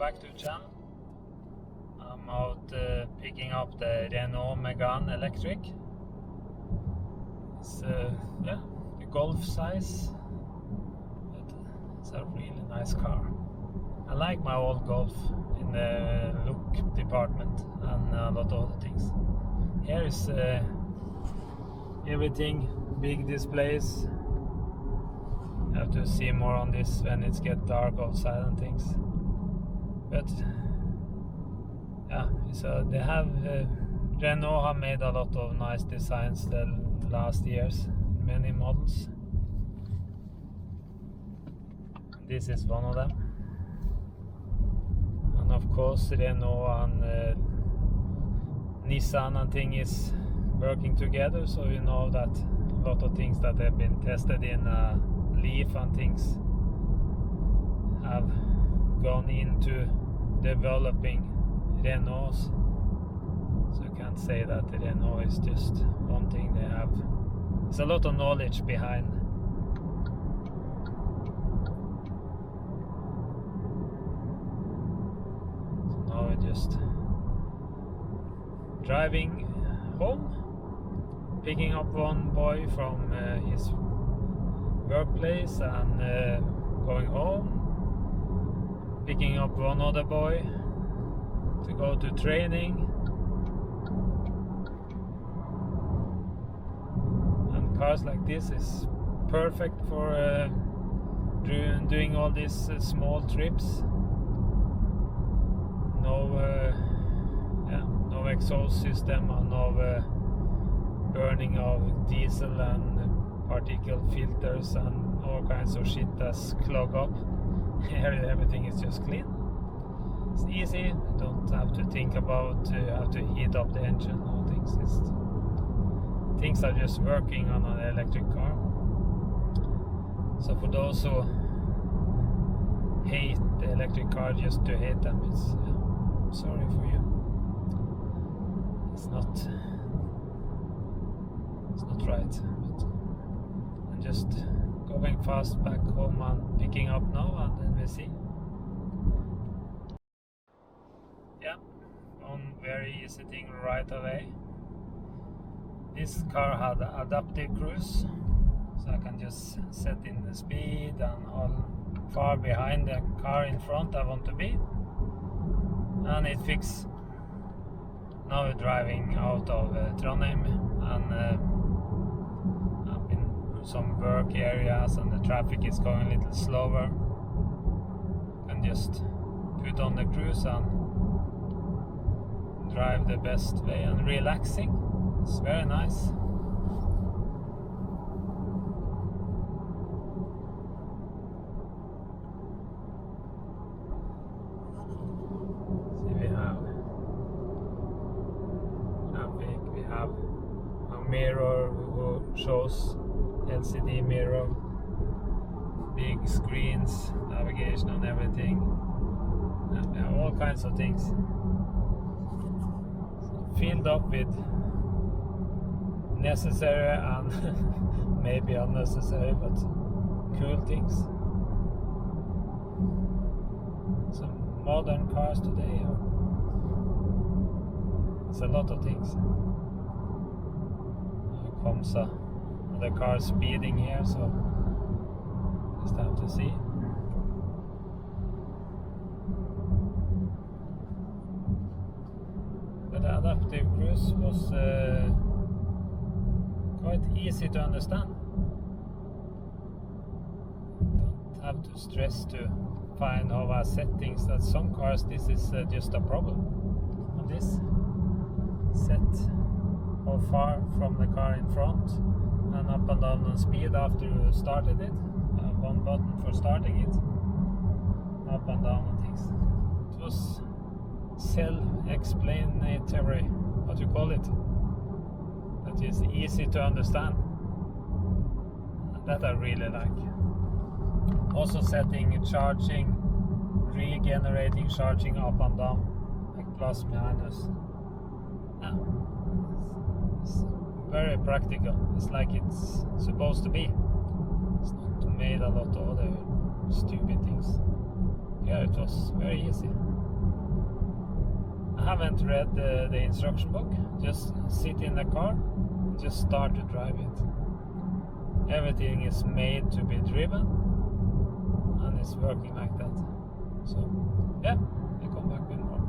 back to the channel. I'm out picking up the Renault Megan Electric. It's yeah, the Golf size, but it's a really nice car. I like my old Golf in the look department and a lot of other things. Here is everything, big displays. I have to see more on this when it gets dark outside and things. But yeah, so they have Renault have made a lot of nice designs the last years, many models. This is one of them. And of course Renault and Nissan and thing is working together, so you know that a lot of things that have been tested in LIEF and things have gone into developing Renaults. So you can't say that the Renault is just one thing. They have, there's a lot of knowledge behind. So now we're just driving home, picking up one boy from his workplace and going home, picking up one other boy to go to training. And cars like this is perfect for doing all these small trips. No exhaust system or no burning of diesel and particle filters and all kinds of shit that's clog up. Here everything is just clean. It's easy. You don't have to think about how to heat up the engine or things. Things are just working on an electric car. So for those who hate the electric car just to hate them, it's sorry for you. It's not right. But I'm just going fast back home and picking up now, and then we see. Yeah, one very easy thing right away. This car had adaptive cruise, so I can just set in the speed and all far behind the car in front I want to be, and it fixes. Now we're driving out of Trondheim, and I'm in some work areas and the traffic is going a little slower. And just put on the cruise and drive the best way and relaxing. It's very nice. See, we have traffic, we have a mirror who shows LCD mirror, big screens, navigation and everything. And we have all kinds of things. So filled up with necessary and maybe unnecessary, but cool things. Some modern cars today, it's a lot of things. Here comes the car speeding here, so just have to see. But the adaptive cruise was quite easy to understand. Don't have to stress to find all our settings. That some cars this is just a problem. And this set how far from the car in front and up and down on speed after you started it. One button for starting it, up and down and things. It was self-explanatory, what you call it. That is easy to understand. That I really like. Also setting charging, regenerating charging up and down, like plus minus. Yeah. It's very practical. It's like it's supposed to be. It's not made a lot of other stupid things. Yeah, it was very easy. haven't read the instruction book, just sit in the car and just start to drive it. Everything is made to be driven and it's working like that. So yeah, I come back with more.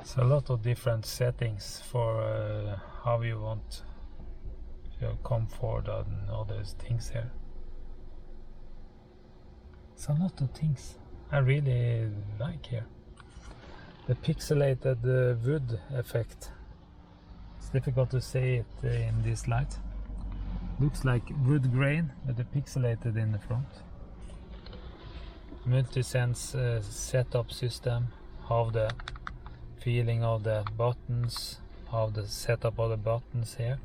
It's a lot of different settings for how you want your comfort and all those things here. It's a lot of things I really like here. The pixelated wood effect. It's difficult to say it in this light. Looks like wood grain with the pixelated in the front. Multi-sense setup system. How the feeling of the buttons, how the setup of the buttons here.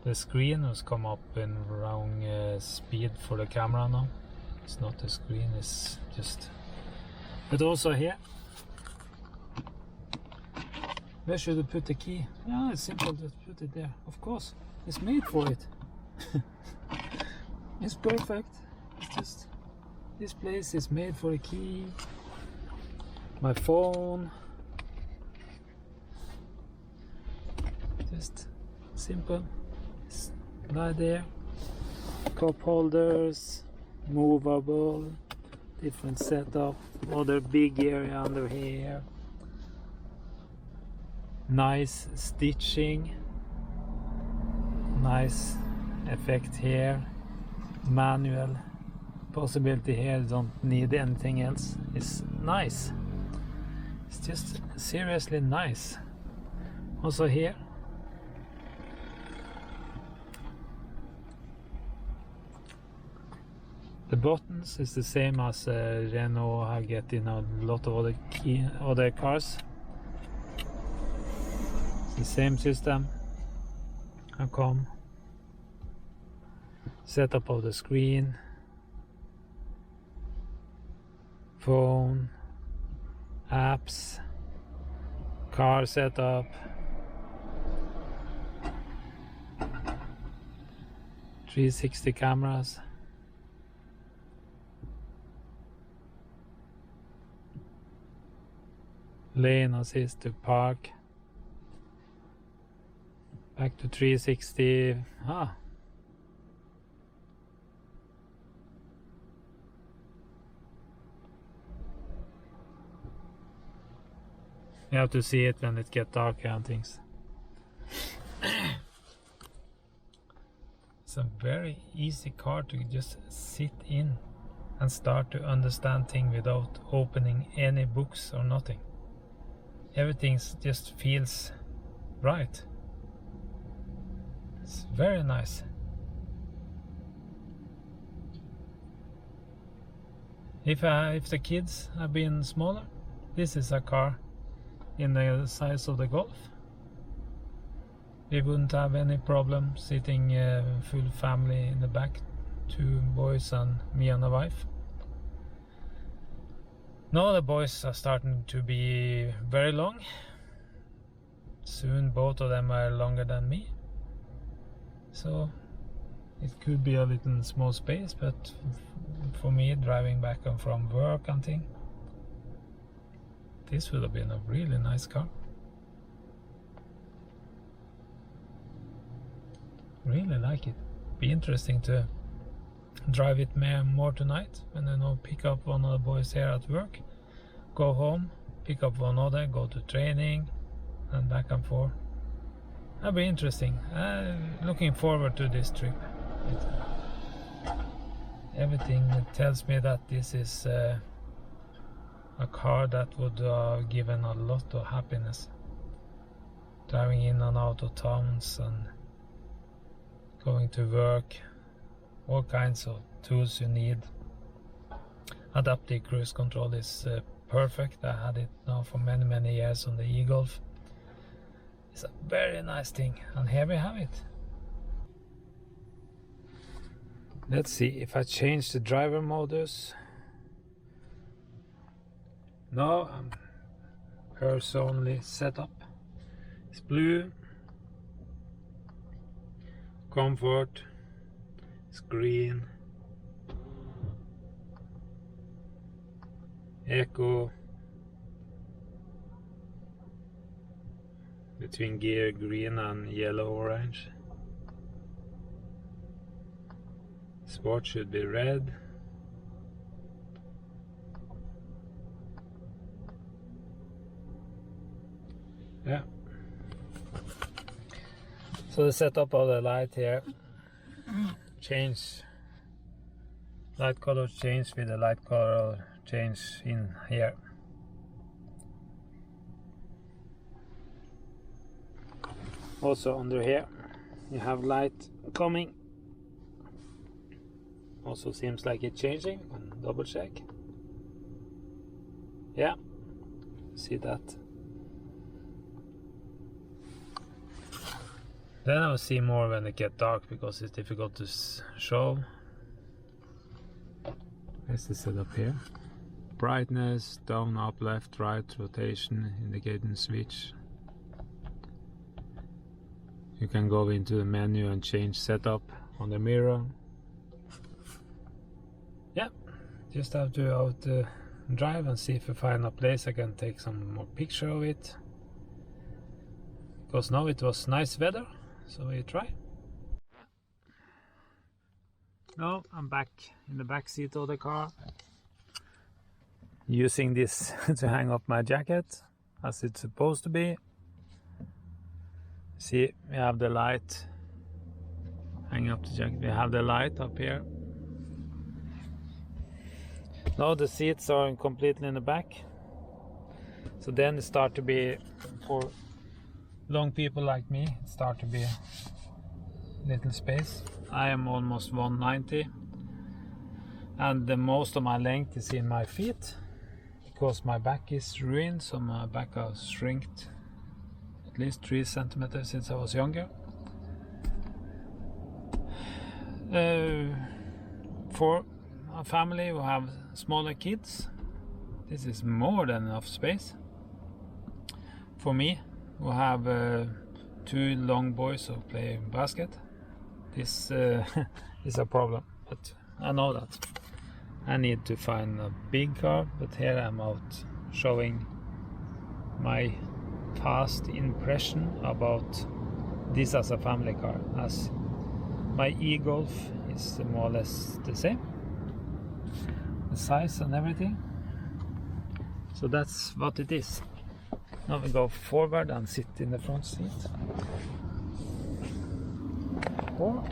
The screen has come up in wrong speed for the camera now. It's not the screen, it's just... But also here, where should I put the key? Yeah, it's simple, just put it there. Of course, it's made for it. It's perfect. It's just, this place is made for a key. My phone, just simple, right there. Cup holders, movable, different setup, other big area under here. Nice stitching, nice effect here. Manual possibility here, don't need anything else. It's nice. It's just seriously nice. Also here, the buttons is the same as Renault I get in a lot of other cars. It's the same system. I come, setup of the screen, phone, apps, car setup, .360 cameras, lane assist to park, back to 360. You have to see it when it gets darker and things. It's a very easy car to just sit in and start to understand things without opening any books or nothing. Everything just feels right. It's very nice. If the kids have been smaller, this is a car in the size of the Golf. We wouldn't have any problem sitting full family in the back, 2 boys and me and the wife. Now the boys are starting to be very long. Soon both of them are longer than me. So it could be a little small space, but for me driving back and from work and thing, this would have been a really nice car. Really like it. Be interesting to drive it more tonight when I pick up one of the boys here at work, go home, pick up one other, go to training and back and forth. That'll be interesting. Looking forward to this trip. Everything tells me that this is a car that would given a lot of happiness. Driving in and out of towns and going to work, all kinds of tools you need. Adaptive cruise control is perfect. I had it now for many years on the e-Golf. It's a very nice thing, and here we have it. Let's see if I change the driver modus. No, curves only setup. It's blue. Comfort. It's green. Eco. Between gear green and yellow orange. Sport should be red. Yeah. So the setup of the light here, change light color change with the light color change in here. Also under here you have light coming. Also seems like it's changing. Double check. Yeah, see that. Then I'll see more when it gets dark because it's difficult to show. Here's the setup here. Brightness, down, up, left, right, rotation, indicating switch. You can go into the menu and change setup on the mirror. Yeah, just have to out drive and see if I find a place I can take some more picture of it. Because now it was nice weather, so we try. Now I'm back in the back seat of the car, using this to hang up my jacket as it's supposed to be. See, we have the light. Hang up the jacket. We have the light up here. Now the seats are completely in the back. So then it starts to be, for long people like me, it starts to be little space. I am almost 190 and the most of my length is in my feet because my back is ruined, so my back has shrinked at least 3 centimeters since I was younger. For a family who have smaller kids, this is more than enough space. For me, who have 2 long boys who play basket, this is a problem, but I know that. I need to find a big car, but here I'm out showing my past impression about this as a family car, as my e-Golf is more or less the same, the size and everything. So that's what it is. Now we go forward and sit in the front seat. Or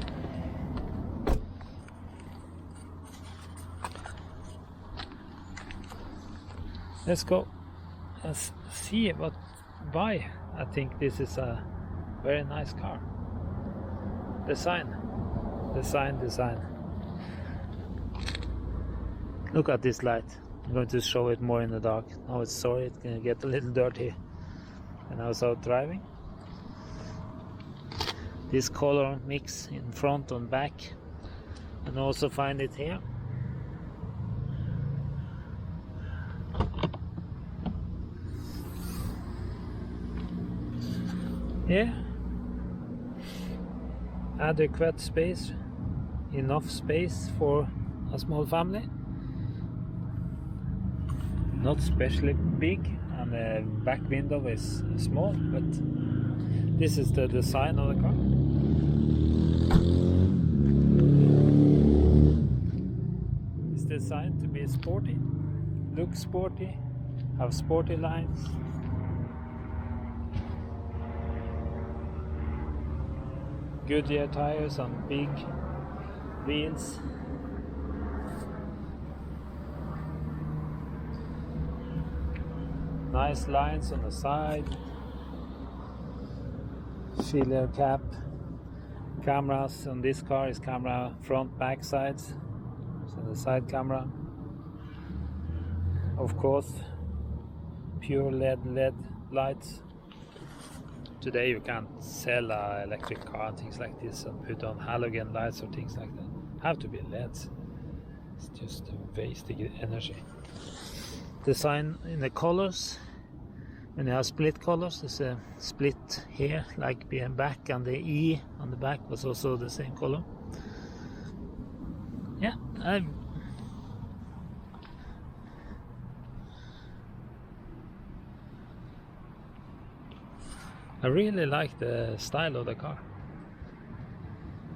let's go and see why I think this is a very nice car. Design. Look at this light. I'm going to show it more in the dark. Now it's sorry, it's going to get a little dirty when I was out driving. This color mix in front and back, and also find it here. Here, adequate space, enough space for a small family. Not especially big, and the back window is small, but this is the design of the car. It's designed to be sporty, look sporty, have sporty lines. Goodyear tires on big wheels. Nice lines on the side. Filler cap. Cameras on this car is camera front, back sides. So the side camera. Of course, pure LED lights. Today you can't sell an electric car and things like this and put on halogen lights or things like that. have to be LEDs. It's just wasting energy. Design in the colors. When you have split colors, there's a split here, like being back, and the E on the back was also the same color. Yeah, I really like the style of the car.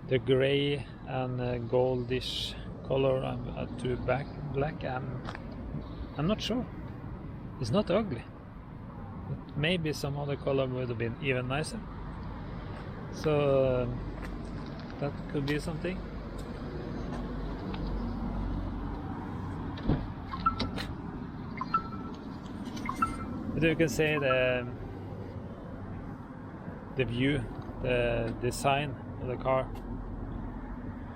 The gray and goldish color to black. I'm not sure. It's not ugly. Maybe some other color would have been even nicer. So that could be something. But you can say the view, the design of the car,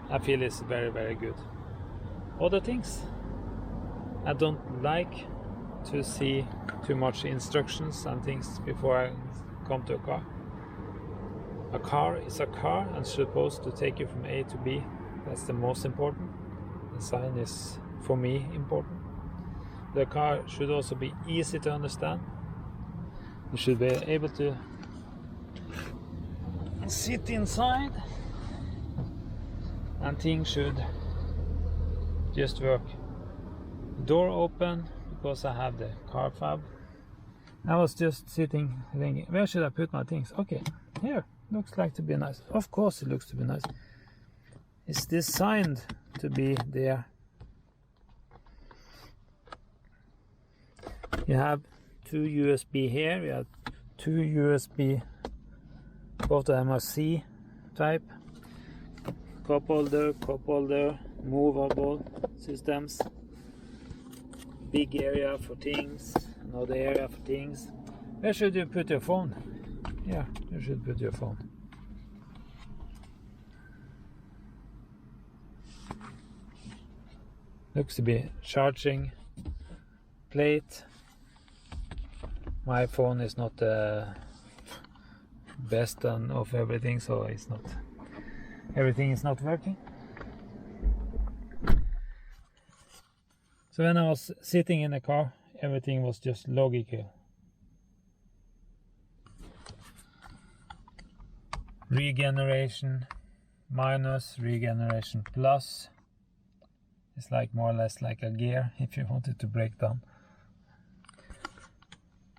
I feel is very, very good. Other things, I don't like to see too much instructions and things before I come to a car. A car is a car and supposed to take you from A to B. That's the most important. Design is, for me, important. The car should also be easy to understand. You should be able to sit inside, and things should just work. Door open, because I have the car fob. I was just sitting thinking, where should I put my things? Okay, here, looks like to be nice. Of course it looks to be nice. It's designed to be there. You have two USB here, you have two USB, both of them are C type. Cup holder, movable systems. Big area for things, another area for things. Where should you put your phone? Yeah, you should put your phone. Looks to be charging plate. My phone is not the best of everything, so it's not, everything is not working. So when I was sitting in the car, everything was just logical. Regeneration minus, regeneration plus. It's like more or less like a gear if you want it to break down.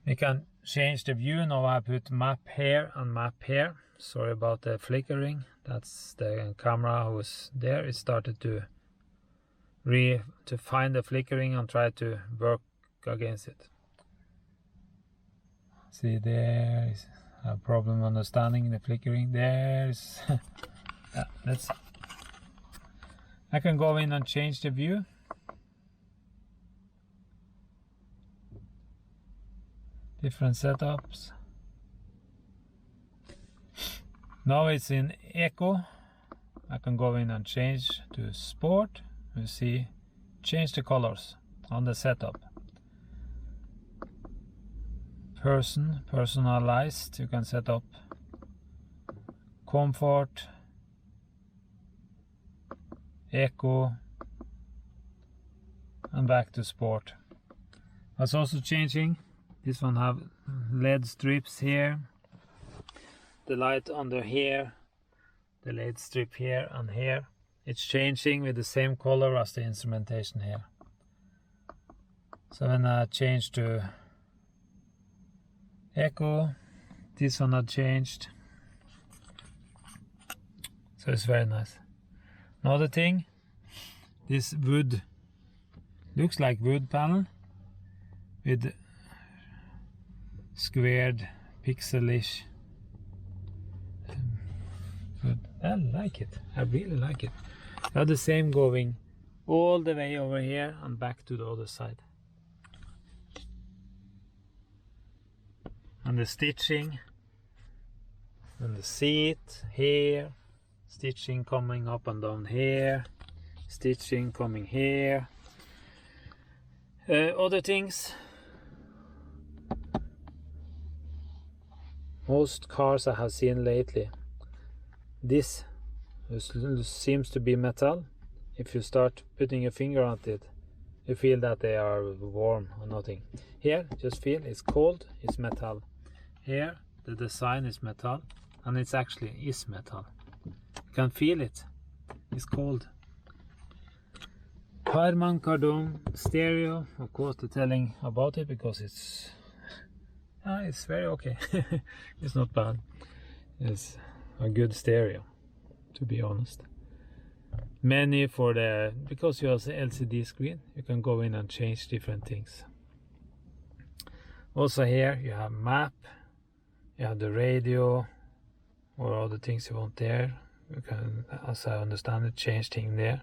We can change the view. Now I put map here and map here. Sorry about the flickering. That's the camera who was there. It started to find the flickering and try to work against it. See, there is a problem understanding the flickering. There's yeah, let's. I can go in and change the view. Different setups. Now it's in Eco. I can go in and change to Sport. You see, change the colors on the setup. Personalized, you can set up Comfort, Eco, and back to Sport. That's also changing. This one have LED strips here, the light under here, the LED strip here and here. It's changing with the same color as the instrumentation here. So when I change to Eco, this one had changed. So it's very nice. Another thing, this wood looks like wood panel with squared pixelish wood. I like it. I really like it. I have the same going all the way over here and back to the other side. And the stitching and the seat here, stitching coming up and down here, stitching coming here. Other things, most cars I have seen lately, this seems to be metal, if you start putting your finger on it, you feel that they are warm or nothing. Here, just feel it's cold, it's metal. Here, the design is metal, and it's actually is metal. You can feel it. It's cold. Harman Kardon stereo, of course, the telling about it because it's very okay. It's not bad. It's a good stereo, to be honest. Menu for the, because you have the LCD screen, you can go in and change different things. Also here you have map, you have the radio, or all the things you want there. You can, as I understand it, change things there.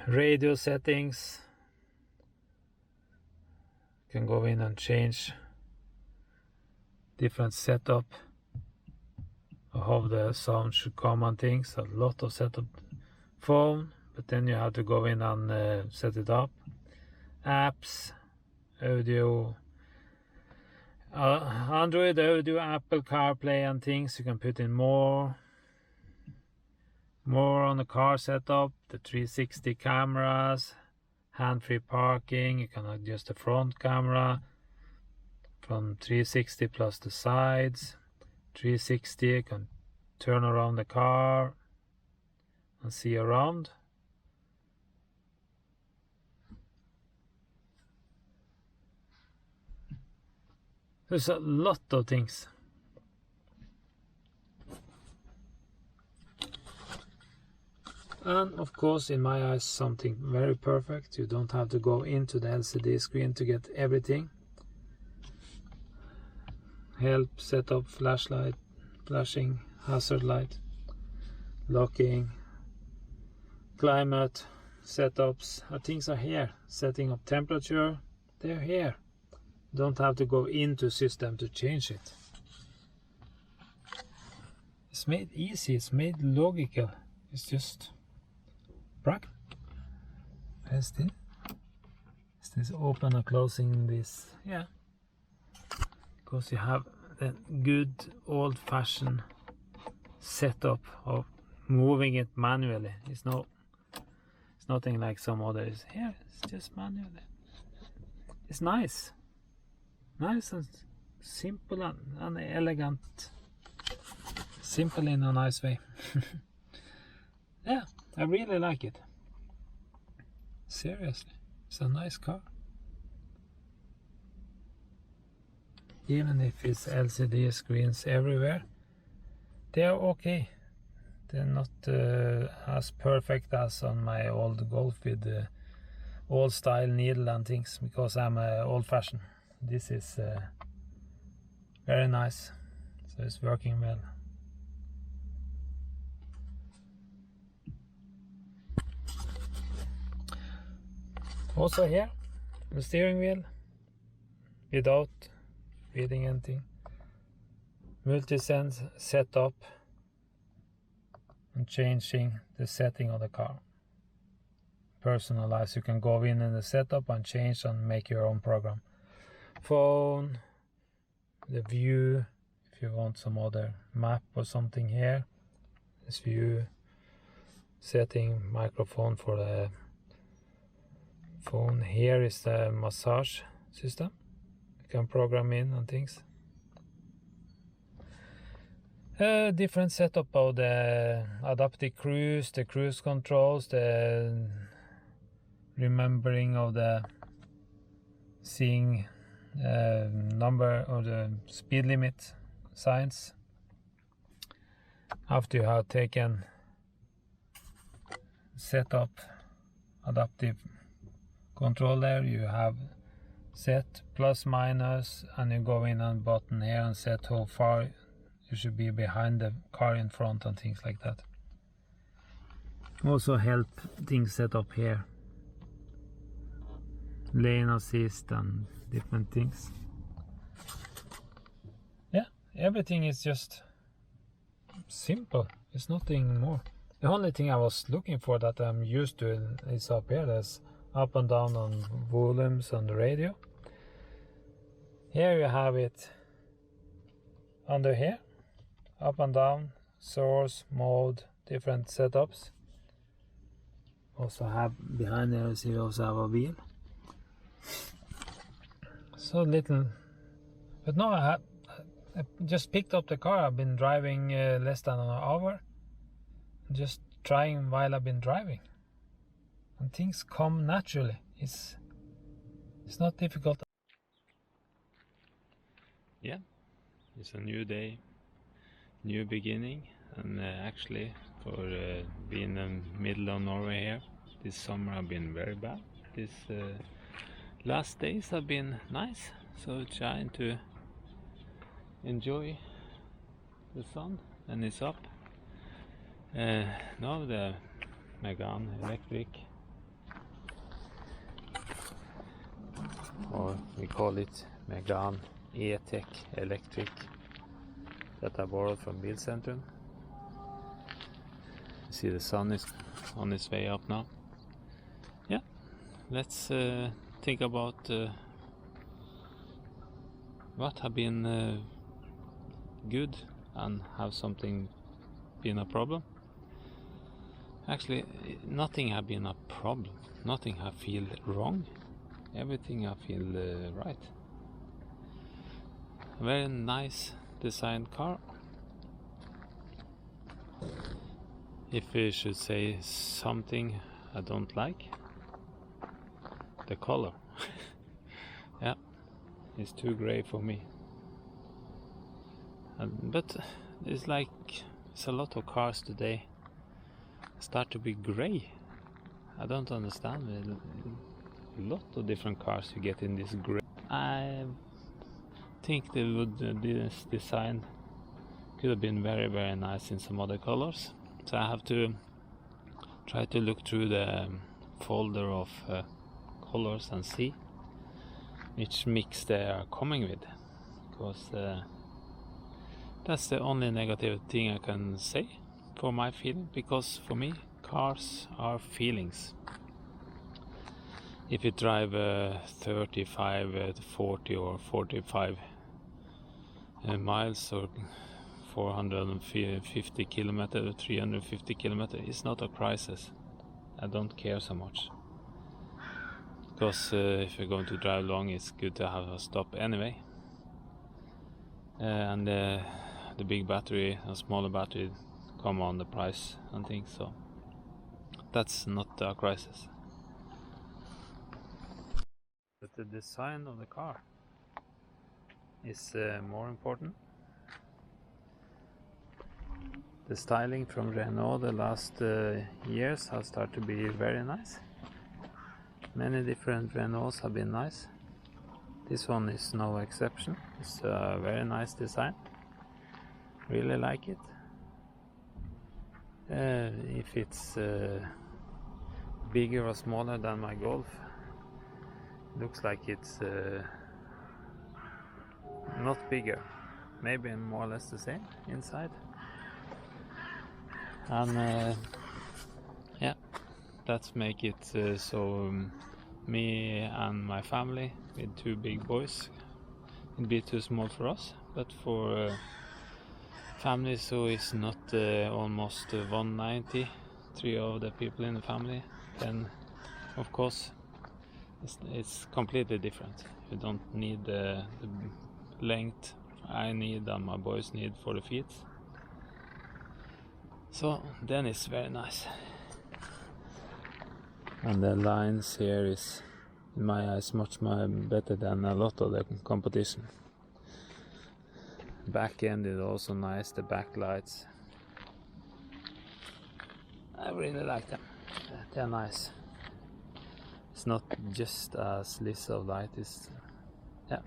Radio settings, you can go in and change different setup of how the sound should come and things. A lot of setup. Phone, but then you have to go in and set it up. Apps, audio, Android Audio, Apple CarPlay and things. You can put in more on the car setup, the 360 cameras, hand-free parking. You can adjust the front camera from 360 plus the sides. 360, you can turn around the car and see around. There's a lot of things. And of course, in my eyes, something very perfect. You don't have to go into the LCD screen to get everything. Help, setup, flashlight, flashing, hazard light, locking, climate, setups. Things are here. Setting up temperature, they're here. Don't have to go into system to change it. It's made easy, it's made logical. It's just practical. Is this open or closing this? Yeah. Because you have the good old-fashioned setup of moving it manually. It's nothing like some others. Here, it's just manually. It's nice and simple and elegant. Simple in a nice way. Yeah, I really like it. Seriously, it's a nice car. Even if it's LCD screens everywhere, they are okay. They're not as perfect as on my old Golf with the old style needle and things, because I'm old-fashioned. This is very nice, so it's working well. Also here, the steering wheel, without reading anything. Multi-sense setup and changing the setting of the car. Personalize, you can go in the setup and change and make your own program. Phone, the view, if you want some other map or something here. This view, setting, microphone for the phone. Here is the massage system. You can program in and things. Different setup of the adaptive cruise, the cruise controls, the remembering of the seeing number or the speed limit signs. After you have taken setup adaptive control there, you have set plus minus, and you go in and button here and set how far you should be behind the car in front and things like that. Also help things set up here, lane assist and different things. Yeah, everything is just simple. It's nothing more. The only thing I was looking for that I'm used to is up here. There's up and down on volumes on the radio. Here you have it under here, up and down, source, mode, different setups. Also have behind there, you see, we also have a wheel. So little, but no, I just picked up the car. I've been driving less than an hour, just trying while I've been driving, and things come naturally. It's not difficult. Yeah, it's a new day, new beginning, and actually for being in the middle of Norway here, this summer have been very bad. This last days have been nice, so trying to enjoy the sun, and it's up. Now the Megane Electric, or we call it Megane E-teck Electric, that I borrowed from Bilnyheter.no. See, the sun is on its way up now. Yeah, let's think about what have been good and have something been a problem. Actually, nothing have been a problem. Nothing have feel wrong. Everything I feel right. A very nice designed car. If we should say something I don't like, the color. Yeah, it's too gray for me. But it's like it's a lot of cars today start to be gray. I don't understand it. A lot of different cars you get in this gray. I think this design could have been very, very nice in some other colors. So I have to try to look through the folder of colors and see which mix they are coming with, because that's the only negative thing I can say for my feeling, because for me cars are feelings. If you drive 35, 40 or 45 miles or 450 kilometers, 350 kilometers, it's not a crisis. I don't care so much, because if you're going to drive long, it's good to have a stop anyway. And the big battery and smaller battery come on the price and things, so that's not a crisis. But the design of the car is more important. The styling from Renault the last years has started to be very nice. Many different Renaults have been nice. This one is no exception. It's a very nice design. Really like it. If it's bigger or smaller than my Golf, looks like it's not bigger, maybe more or less the same inside. And yeah, that's make it so me and my family with two big boys, it'd be too small for us, but for family, so it's not almost 190, three of the people in the family, then of course it's completely different. You don't need the length I need and my boys need for the feet, so then it's very nice. And the lines here is, in my eyes, much better than a lot of the competition. Back end is also nice, the backlights. I really like them. They're nice. It's not just a slice of light, it's yeah.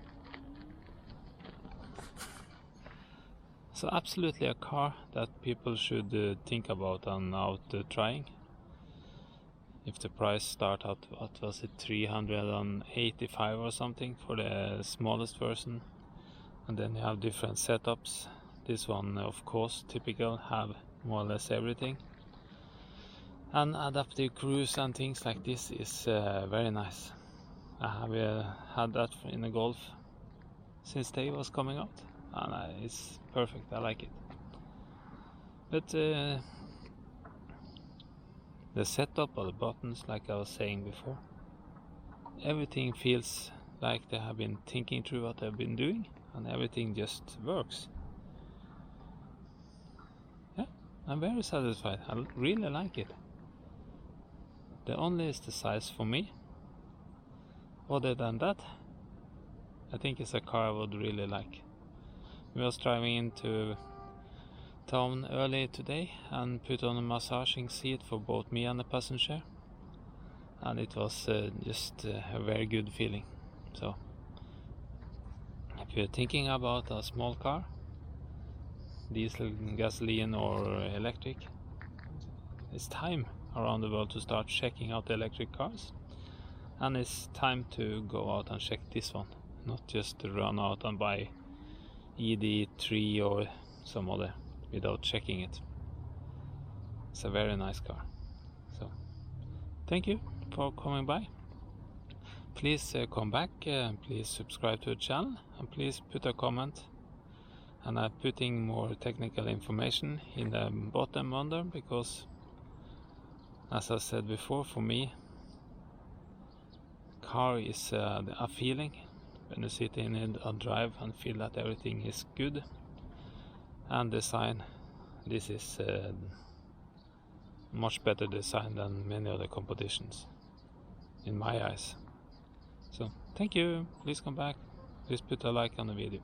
So absolutely a car that people should think about and out trying. If the price start at, what was it, 385 or something for the smallest version, and then you have different setups. This one, of course, typical, have more or less everything. And adaptive cruise and things like this is very nice. I have had that in the Golf since they was coming out, and it's perfect. I like it. But the the setup of the buttons, like I was saying before, everything feels like they have been thinking through what they've been doing, and everything just works. Yeah, I'm very satisfied. I really like it. The only is the size for me. Other than that, I think it's a car I would really like. We was driving into town early today and put on a massaging seat for both me and the passenger, and it was just a very good feeling. So if you're thinking about a small car, diesel, gasoline or electric, it's time around the world to start checking out the electric cars, and it's time to go out and check this one, not just to run out and buy ED3 or some other without checking it. It's a very nice car. So thank you for coming by. Please come back, please subscribe to the channel, and please put a comment. And I'm putting more technical information in the bottom under, because as I said before, for me car is a feeling. When you sit in it and drive and feel that everything is good, and design, this is much better design than many other competitions in my eyes. So thank you, please come back, please put a like on the video.